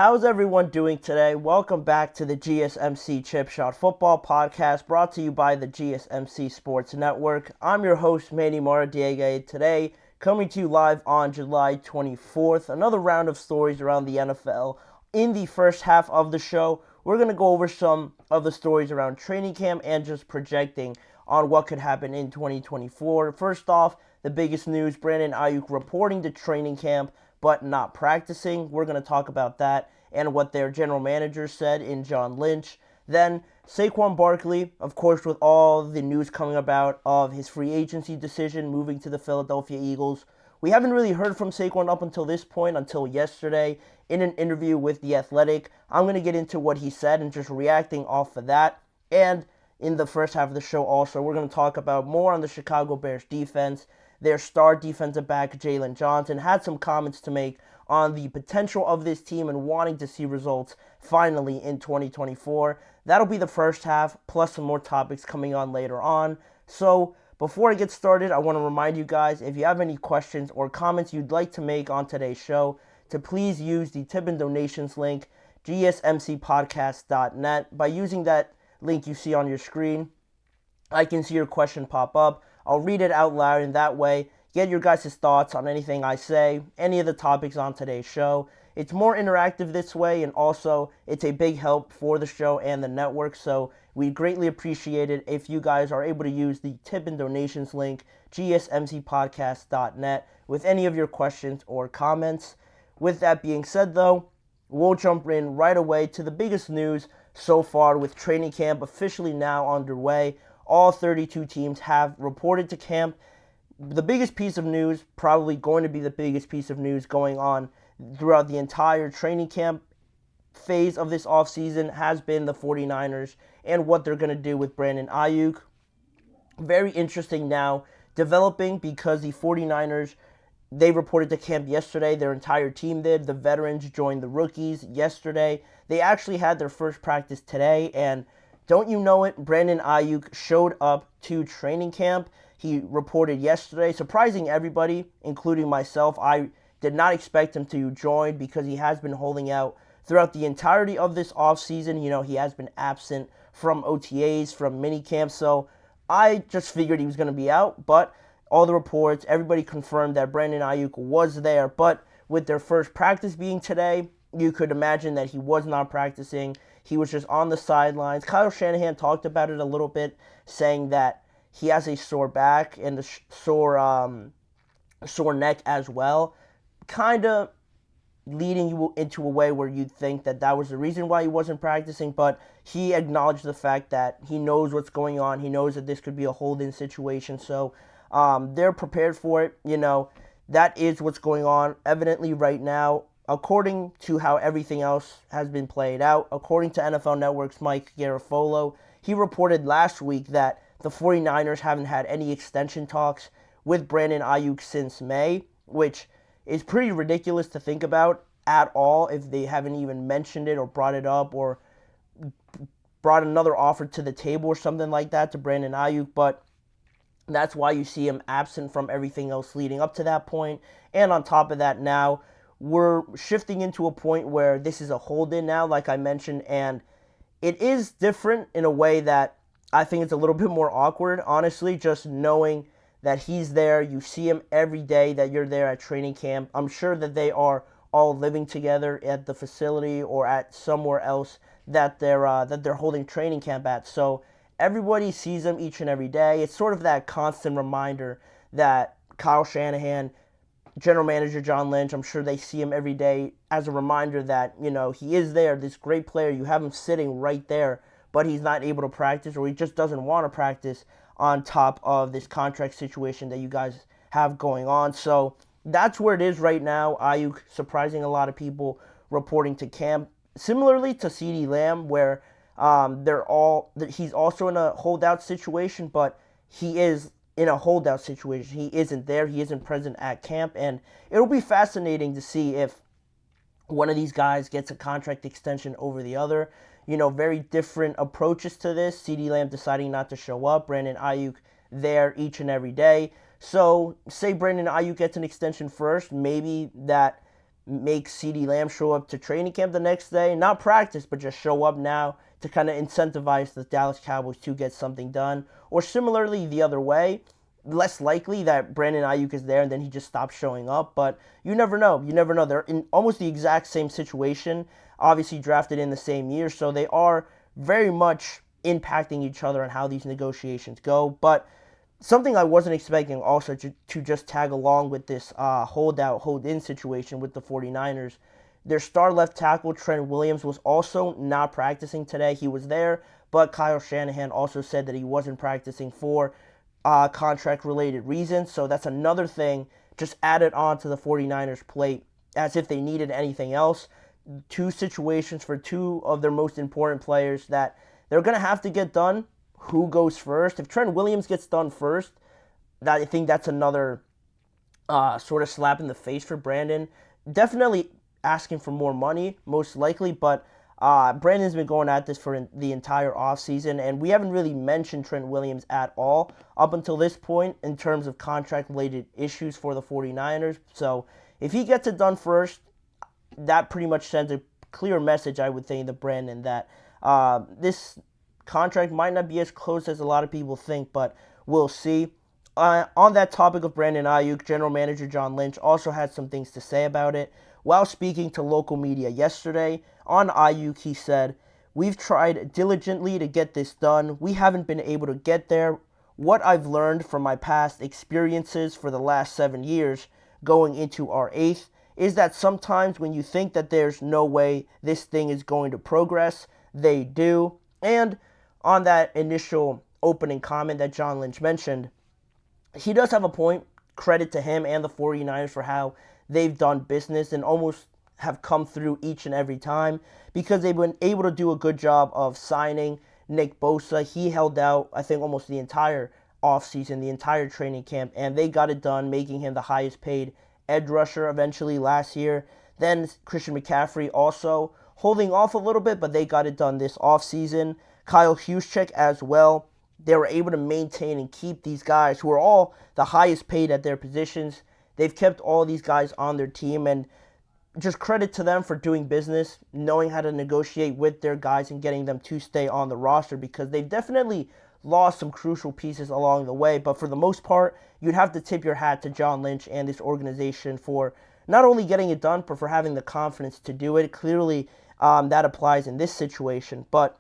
How's everyone doing today? Welcome back to the GSMC Chip Shot Football Podcast brought to you by the GSMC Sports Network. I'm your host, Manny Maradiega. Today, coming to you live on July 24th. Another round of stories around the NFL. In the first half of the show, we're going to go over some of the stories around training camp and just projecting on what could happen in 2024. First off, the biggest news, Brandon Aiyuk reporting to training camp but not practicing. We're going to talk about that and what their general manager said in John Lynch. Then Saquon Barkley, of course, with all the news coming about of his free agency decision moving to the Philadelphia Eagles. We haven't really heard from Saquon up until this point, until yesterday in an interview with The Athletic. I'm going to get into what he said and just reacting off of that. And in the first half of the show also, we're going to talk about more on the Chicago Bears defense. Their star defensive back, Jalen Johnson, had some comments to make on the potential of this team and wanting to see results finally in 2024. That'll be the first half, plus some more topics coming on later on. So before I get started, I want to remind you guys, if you have any questions or comments you'd like to make on today's show, to please use the tip and donations link, GSMCPodcast.net. By using that link you see on your screen, I can see your question pop up. I'll read it out loud, and that way, get your guys' thoughts on anything I say, any of the topics on today's show. It's more interactive this way, and also, it's a big help for the show and the network, so we greatly appreciate it if you guys are able to use the tip and donations link, GSMCPodcast.net, with any of your questions or comments. With that being said, though, we'll jump in right away to the biggest news so far with training camp officially now underway. All 32 teams have reported to camp. The biggest piece of news, probably going to be the biggest piece of news going on throughout the entire training camp phase of this offseason, has been the 49ers and what they're going to do with Brandon Aiyuk. Very interesting now, developing because the 49ers, they reported to camp yesterday. Their entire team did. The veterans joined the rookies yesterday. They actually had their first practice today, and don't you know it, Brandon Aiyuk showed up to training camp. He reported yesterday, surprising everybody, including myself. I did not expect him to join because he has been holding out throughout the entirety of this offseason. You know, he has been absent from OTAs, from minicamp, so I just figured he was going to be out. But all the reports, everybody confirmed that Brandon Aiyuk was there. But with their first practice being today, you could imagine that he was not practicing. He was just on the sidelines. Kyle Shanahan talked about it a little bit, saying that he has a sore back and a sore neck as well, kind of leading you into a way where you'd think that that was the reason why he wasn't practicing, but he acknowledged the fact that he knows what's going on. He knows that this could be a hold-in situation, so they're prepared for it. You know, that is what's going on evidently right now. According to how everything else has been played out, according to NFL Network's Mike Garafolo, he reported last week that the 49ers haven't had any extension talks with Brandon Aiyuk since May, which is pretty ridiculous to think about at all if they haven't even mentioned it or brought it up or brought another offer to the table or something like that to Brandon Aiyuk, but that's why you see him absent from everything else leading up to that point. And on top of that now, we're shifting into a point where this is a hold-in now, like I mentioned, and it is different in a way that I think it's a little bit more awkward, honestly, just knowing that he's there. You see him every day that you're there at training camp. I'm sure that they are all living together at the facility or at somewhere else that they're holding training camp at. So everybody sees him each and every day. It's sort of that constant reminder that Kyle Shanahan, General Manager John Lynch, I'm sure they see him every day as a reminder that, you know, he is there, this great player. You have him sitting right there, but he's not able to practice, or he just doesn't want to practice on top of this contract situation that you guys have going on. So that's where it is right now. Aiyuk surprising a lot of people, reporting to camp. Similarly to CeeDee Lamb, where he's also in a holdout situation, but he is in a holdout situation. He isn't there. He isn't present at camp. And it'll be fascinating to see if one of these guys gets a contract extension over the other. You know, very different approaches to this. CeeDee Lamb deciding not to show up. Brandon Aiyuk there each and every day. So say Brandon Aiyuk gets an extension first. Maybe that make CeeDee Lamb show up to training camp the next day, not practice, but just show up now to kind of incentivize the Dallas Cowboys to get something done. Or similarly, the other way, less likely that Brandon Aiyuk is there and then he just stops showing up. But you never know. You never know. They're in almost the exact same situation, obviously drafted in the same year, so they are very much impacting each other on how these negotiations go. But something I wasn't expecting also to just tag along with this holdout, hold-in situation with the 49ers. Their star left tackle, Trent Williams, was also not practicing today. He was there, but Kyle Shanahan also said that he wasn't practicing for contract-related reasons. So that's another thing just added on to the 49ers' plate as if they needed anything else. Two situations for two of their most important players that they're going to have to get done. Who goes first? If Trent Williams gets done first, I think that's another sort of slap in the face for Brandon. Definitely asking for more money, most likely, but Brandon's been going at this for the entire offseason, and we haven't really mentioned Trent Williams at all up until this point in terms of contract-related issues for the 49ers. So if he gets it done first, that pretty much sends a clear message, I would think, to Brandon that this contract might not be as close as a lot of people think, but we'll see. On that topic of Brandon Aiyuk, General Manager John Lynch also had some things to say about it. While speaking to local media yesterday, on Aiyuk, he said, "We've tried diligently to get this done. We haven't been able to get there. What I've learned from my past experiences for the last 7 years, going into our 8th, is that sometimes when you think that there's no way this thing is going to progress, they do." And on that initial opening comment that John Lynch mentioned, he does have a point. Credit to him and the 49ers for how they've done business and almost have come through each and every time because they've been able to do a good job of signing Nick Bosa. He held out, I think, almost the entire offseason, the entire training camp, and they got it done, making him the highest paid edge rusher eventually last year. Then Christian McCaffrey also holding off a little bit, but they got it done this offseason. Kyle Juszczyk as well. They were able to maintain and keep these guys who are all the highest paid at their positions. They've kept all these guys on their team, and just credit to them for doing business, knowing how to negotiate with their guys and getting them to stay on the roster because they've definitely lost some crucial pieces along the way. But for the most part, you'd have to tip your hat to John Lynch and this organization for not only getting it done, but for having the confidence to do it. Clearly, that applies in this situation. But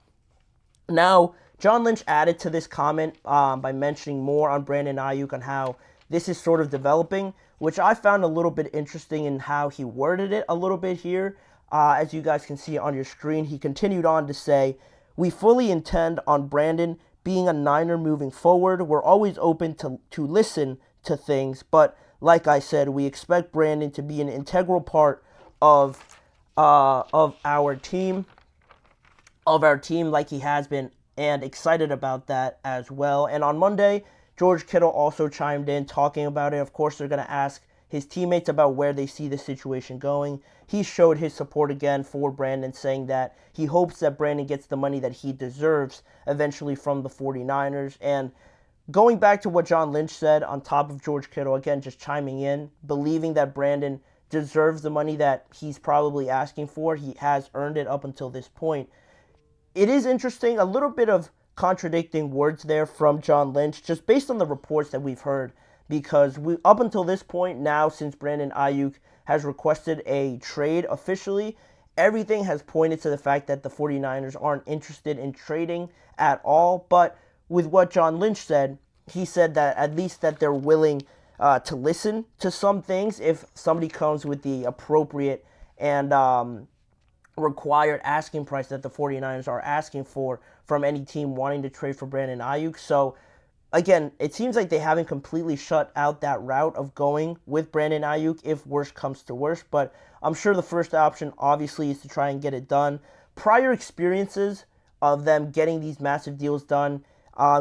now, John Lynch added to this comment by mentioning more on Brandon Aiyuk on how this is sort of developing, which I found a little bit interesting in how he worded it a little bit here. As you guys can see on your screen, he continued on to say, "We fully intend on Brandon being a Niner moving forward. We're always open to listen to things, but like I said, we expect Brandon to be an integral part of our team, like he has been, and excited about that as well." And on Monday, George Kittle also chimed in talking about it. Of course, they're going to ask his teammates about where they see the situation going. He showed his support again for Brandon, saying that he hopes that Brandon gets the money that he deserves eventually from the 49ers. And going back to what John Lynch said on top of George Kittle, again, just chiming in, believing that Brandon deserves the money that he's probably asking for. He has earned it up until this point. It is interesting, a little bit of contradicting words there from John Lynch, just based on the reports that we've heard, because up until this point now, since Brandon Aiyuk has requested a trade officially, everything has pointed to the fact that the 49ers aren't interested in trading at all. But with what John Lynch said, he said that at least that they're willing to listen to some things if somebody comes with the appropriate and required asking price that the 49ers are asking for from any team wanting to trade for Brandon Aiyuk. So again, it seems like they haven't completely shut out that route of going with Brandon Aiyuk if worst comes to worst, but I'm sure the first option obviously is to try and get it done. Prior experiences of them getting these massive deals done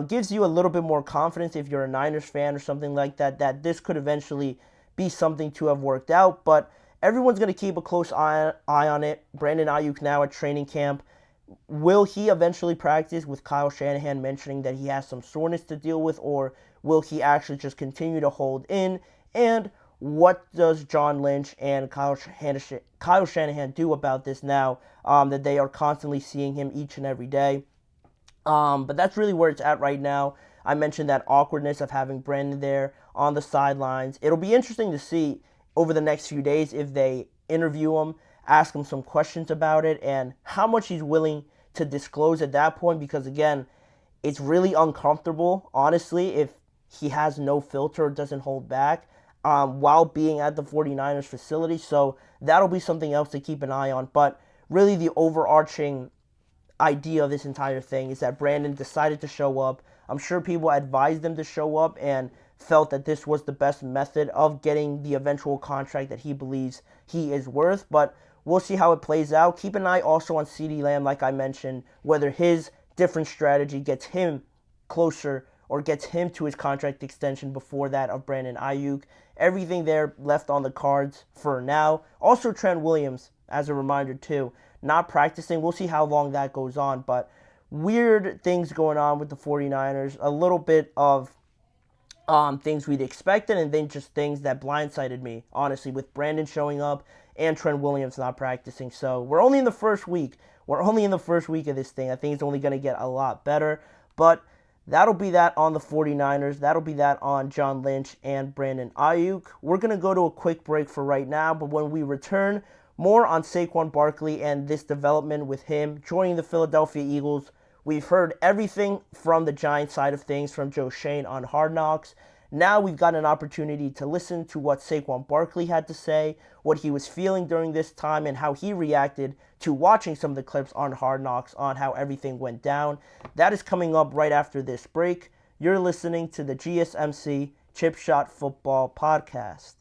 gives you a little bit more confidence if you're a Niners fan or something like that, that this could eventually be something to have worked out, but everyone's going to keep a close eye on it. Brandon Aiyuk now at training camp. Will he eventually practice with Kyle Shanahan mentioning that he has some soreness to deal with, or will he actually just continue to hold in? And what does John Lynch and Kyle Shanahan do about this now that they are constantly seeing him each and every day? But that's really where it's at right now. I mentioned that awkwardness of having Brandon there on the sidelines. It'll be interesting to see over the next few days if they interview him, ask him some questions about it, and how much he's willing to disclose at that point. Because again, it's really uncomfortable, honestly, if he has no filter or doesn't hold back while being at the 49ers facility. So that'll be something else to keep an eye on. But really, the overarching idea of this entire thing is that Brandon decided to show up. I'm sure people advised him to show up and felt that this was the best method of getting the eventual contract that he believes he is worth. But we'll see how it plays out. Keep an eye also on CeeDee Lamb, like I mentioned, whether his different strategy gets him closer or gets him to his contract extension before that of Brandon Aiyuk. Everything there left on the cards for now. Also, Trent Williams, as a reminder too, not practicing. We'll see how long that goes on, but weird things going on with the 49ers. A little bit of things we'd expected, and then just things that blindsided me, honestly, with Brandon showing up and Trent Williams not practicing. So we're only in the first week. We're only in the first week of this thing. I think it's only going to get a lot better. But that'll be that on the 49ers. That'll be that on John Lynch and Brandon Aiyuk. We're going to go to a quick break for right now, but when we return, more on Saquon Barkley and this development with him joining the Philadelphia Eagles. We've heard everything from the Giants side of things from Joe Schoen on Hard Knocks. Now we've got an opportunity to listen to what Saquon Barkley had to say, what he was feeling during this time, and how he reacted to watching some of the clips on Hard Knocks on how everything went down. That is coming up right after this break. You're listening to the GSMC Chip Shot Football Podcast.